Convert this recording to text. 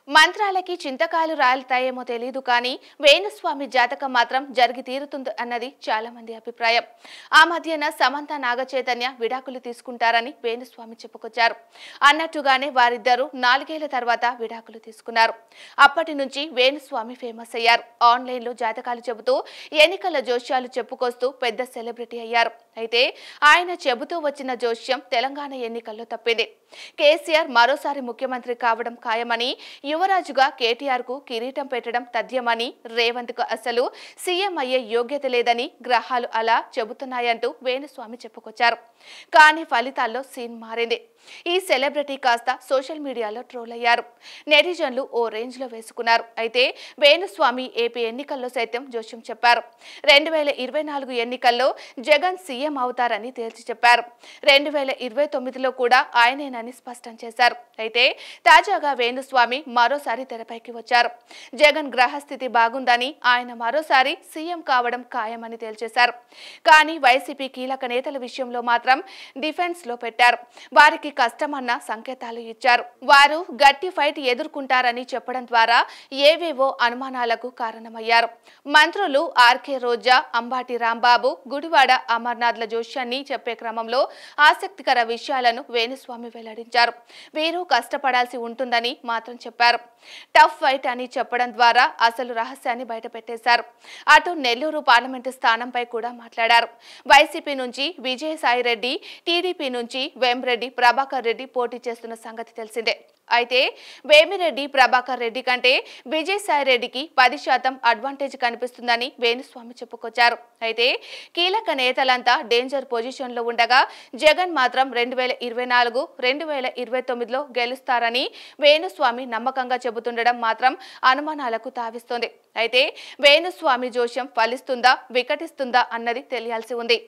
మంత్రాలకి చింతకాయలు రాలుతాయేమో తెలియదు కానీ వేణుస్వామి జాతకం మాత్రం జరిగి తీరుతుంది అన్నది చాలా మంది అభిప్రాయం. ఆ మధ్యన సమంత నాగచైతన్య విడాకులు తీసుకుంటారని వేణుస్వామి చెప్పుకొచ్చారు. అన్నట్టుగానే వారిద్దరూ 4 ఏళ్ల తర్వాత విడాకులు తీసుకున్నారు. అప్పటి నుంచి వేణుస్వామి ఫేమస్ అయ్యారు. ఆన్లైన్లో జాతకాలు చెబుతూ ఎన్నికల జోస్యాలు చెప్పుకొస్తూ పెద్ద సెలబ్రిటీ అయ్యారు. అయితే ఆయన చెబుతూ వచ్చిన జోస్యం తెలంగాణ ఎన్నికల్లో తప్పింది. కేసీఆర్ మరోసారి ముఖ్యమంత్రి కావడం ఖాయమని, యువరాజుగా కేటీఆర్ కు కిరీటం పెట్టడం తథ్యమని, రేవంత్ కు అసలు సీఎం అయ్యే యోగ్యత లేదని గ్రహాలు అలా చెబుతున్నాయంటూ వేణుస్వామి చెప్పుకొచ్చారు. కానీ ఫలితాల్లో సీన్ మారింది. ఈ సెలబ్రిటీ కాస్త సోషల్ మీడియాలో ట్రోల్ అయ్యారు. నెటిజన్లు ఓ రేంజ్ లో వేసుకున్నారు. అయితే వేణుస్వామి ఏపీ ఎన్నికల్లో సైతం జోస్యం చెప్పారు. 2024 ఎన్నికల్లో జగన్ సీఎం అవుతారని తేల్చి చెప్పారు. 2029లో కూడా ఆయనేనని స్పష్టం చేశారు. అయితే తాజాగా వేణుస్వామి మరోసారి తెరపైకి వచ్చారు. జగన్ గ్రహస్థితి బాగుందని, ఆయన మరోసారి సీఎం కావడం ఖాయమని తేల్చేశారు. కానీ వైసీపీ కీలక నేతల విషయంలో మాత్రం డిఫెన్స్ లో పెట్టారు. వారికి కష్టమన్న సంకేతాలు ఇచ్చారు. వారు గట్టి ఫైట్ ఎదుర్కొంటారని చెప్పడం ద్వారా ఏవేవో అనుమానాలకు కారణమయ్యారు. మంత్రులు ఆర్కే రోజా, అంబాటి రాంబాబు, గుడివాడ అమర్నాథ్ల జోష్యాన్ని చెప్పే క్రమంలో ఆసక్తికర విషయాలను వేణుస్వామి వెల్లడించారు. వీరు కష్టపడాల్సి ఉంటుందని మాత్రం చెప్పారు. టఫ్ ఫైట్ అని చెప్పడం ద్వారా అసలు రహస్యాన్ని బయటపెట్టేశారు. అటు నెల్లూరు పార్లమెంటు స్థానంపై కూడా మాట్లాడారు. వైసీపీ నుంచి విజయసాయిరెడ్డి, టీడీపీ నుంచి వేమిరెడ్డి ప్రభాకర్ రెడ్డి పోటీ చేస్తున్న సంగతి తెలిసిందే. అయితే వేమిరెడ్డి ప్రభాకర్ రెడ్డి కంటే విజయసాయిరెడ్డికి 10% అడ్వాంటేజ్ కనిపిస్తుందని వేణుస్వామి చెప్పుకొచ్చారు. అయితే కీలక నేతలంతా డేంజర్ పొజిషన్ లో ఉండగా జగన్ మాత్రం 2024, 2029లో గెలుస్తారని వేణుస్వామి నమ్మకంగా చెబుతుండడం మాత్రం అనుమానాలకు తావిస్తోంది. అయితే వేణుస్వామి జోష్యం ఫలిస్తుందా, వికటిస్తుందా అన్నది తెలియాల్సి ఉంది.